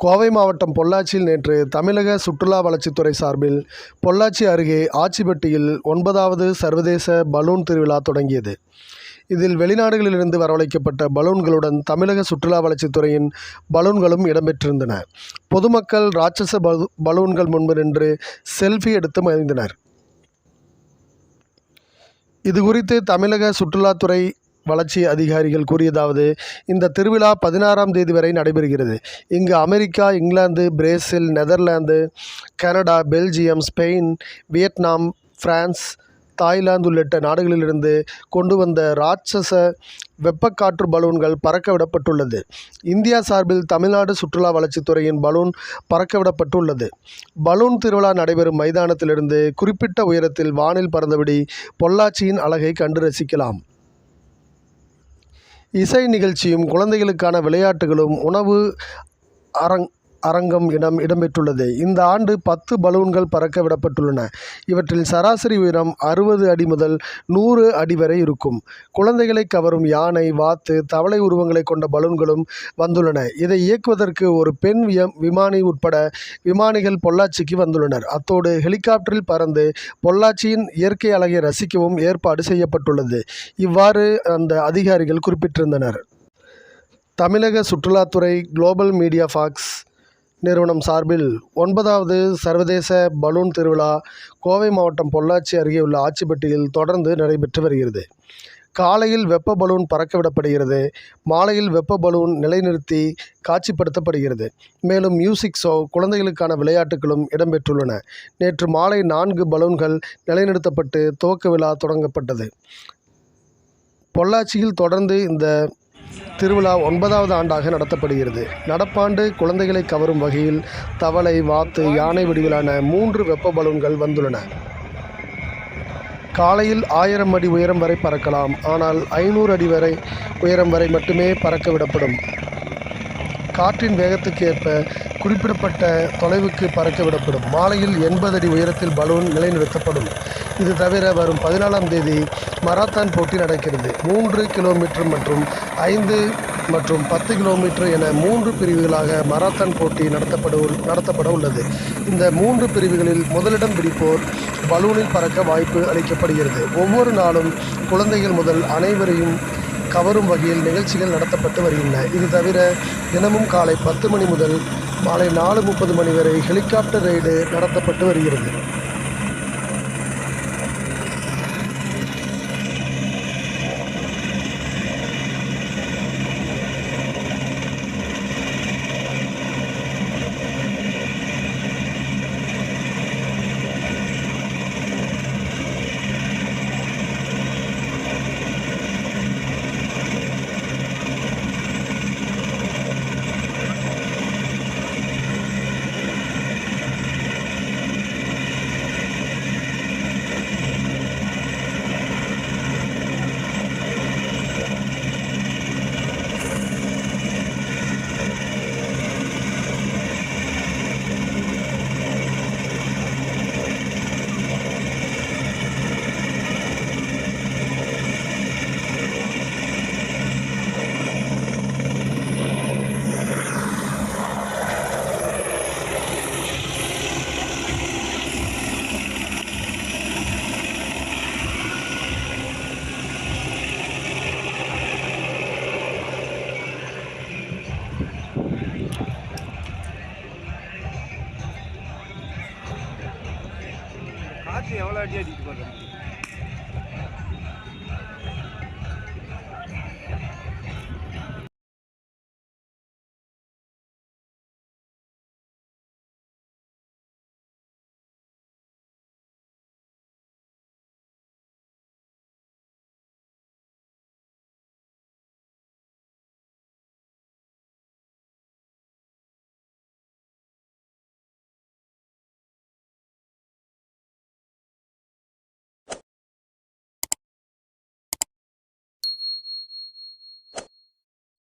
கோவை மாவட்டம் பொள்ளாச்சியில் நேற்று தமிழக சுற்றுலா வளர்ச்சித்துறை சார்பில் பொள்ளாச்சி அருகே ஆச்சிப்பட்டியில் 9வது சர்வதேச பலூன் திருவிழா தொடங்கியது. இதில் வெளிநாடுகளிலிருந்து வரவழைக்கப்பட்ட பலூன்களுடன் தமிழக சுற்றுலா வளர்ச்சித்துறையின் பலூன்களும் இடம்பெற்றிருந்தன. பொதுமக்கள் ராட்சச பலூன்கள் முன்பு நின்று செல்ஃபி எடுத்து மகிழ்ந்தனர். இதுகுறித்து தமிழக சுற்றுலாத்துறை வளர்ச்சி அதிகாரிகள் கூறியதாவது: இந்த திருவிழா 16ஆம் தேதி வரை நடைபெறுகிறது. இங்கு America, England, Brazil, Netherlands, Canada, Belgium, Spain, Vietnam, France, Thailand உள்ளிட்ட நாடுகளிலிருந்து கொண்டு வந்த ராட்சச வெப்பக்காற்று பலூன்கள் பறக்கவிடப்பட்டுள்ளது. இந்தியா சார்பில் தமிழ்நாடு சுற்றுலா வளர்ச்சித்துறையின் பலூன் பறக்கவிடப்பட்டுள்ளது. பலூன் திருவிழா நடைபெறும் மைதானத்திலிருந்து குறிப்பிட்ட உயரத்தில் வானில் பறந்தபடி பொள்ளாச்சியின் அழகை கண்டு ரசிக்கலாம். இசை நிகழ்ச்சியும், குழந்தைகளுக்கான விளையாட்டுகளும், உணவு அரங்கம் இடம்பெற்றுள்ளது. இந்த ஆண்டு 10 பலூன்கள் பறக்க விடப்பட்டுள்ளன. இவற்றில் சராசரி உயரம் 60 அடி முதல் 100 அடி வரை இருக்கும். குழந்தைகளை கவரும் யானை, வாத்து, தவளை உருவங்களை கொண்ட பலூன்களும் வந்துள்ளன. இதை இயக்குவதற்கு ஒரு பெண் விமானி உட்பட விமானிகள் பொள்ளாச்சிக்கு வந்துள்ளனர். அத்தோடு ஹெலிகாப்டரில் பறந்து பொள்ளாச்சியின் இயற்கை அழகை ரசிக்கவும் ஏற்பாடு செய்யப்பட்டுள்ளது. இவ்வாறு அந்த அதிகாரிகள் குறிப்பிட்டிருந்தனர். தமிழக சுற்றுலாத்துறை குளோபல் மீடியா ஃபாக்ஸ் நிறுவனம் சார்பில் 9வது சர்வதேச பலூன் திருவிழா கோவை மாவட்டம் பொள்ளாச்சி அருகே உள்ள ஆச்சிப்பட்டியில் தொடர்ந்து நடைபெற்று வருகிறது. காலையில் வெப்ப பலூன் பறக்கவிடப்படுகிறது. மாலையில் வெப்ப பலூன் நிலைநிறுத்தி காட்சிப்படுத்தப்படுகிறது. மேலும் மியூசிக் ஷோ, குழந்தைகளுக்கான விளையாட்டுகளும் இடம்பெற்றுள்ளன. நேற்று மாலை 4 பலூன்கள் நிலைநிறுத்தப்பட்டு துவக்க விழா தொடங்கப்பட்டது. பொள்ளாச்சியில் தொடர்ந்து இந்த திருவிழா 9வது ஆண்டாக நடத்தப்படுகிறது. நடப்பாண்டு குழந்தைகளை கவரும் வகையில் தவளை, வாத்து, யானை வடிவிலான 3 வெப்ப பலூன்கள் வந்துள்ளன. காலையில் 1000 அடி உயரம் வரை பறக்கலாம். ஆனால் 500 அடி வரை உயரம் வரை மட்டுமே பறக்க விடப்படும். காற்றின் வேகத்துக்கு ஏற்ப குறிப்பிடப்பட்ட தொலைவுக்கு பறக்க விடப்படும். மாலையில் 80 அடி உயரத்தில் பலூன் நிலைநிறுத்தப்படும். இது தவிர வரும் 14ஆம் தேதி மராத்தான் போட்டி நடக்கிறது. 3 கிலோமீட்டர் மற்றும் 5 மற்றும் 10 கிலோமீட்டர் என 3 பிரிவுகளாக மராத்தான் போட்டி நடத்தப்பட உள்ளது. இந்த 3 பிரிவுகளில் முதலிடம் பிடிப்போர் பலூனில் பறக்க வாய்ப்பு அளிக்கப்படுகிறது. ஒவ்வொரு நாளும் குழந்தைகள் முதல் அனைவரையும் கவரும் வகையில் நிகழ்ச்சிகள் நடத்தப்பட்டு வருகின்றன. இது தவிர தினமும் காலை 10 மணி முதல் மாலை 4:30 மணி வரை ஹெலிகாப்டர் ரைடு நடத்தப்பட்டு வருகிறது. காற்று எவ்வளோ அடி அடிக்குது பாருங்க.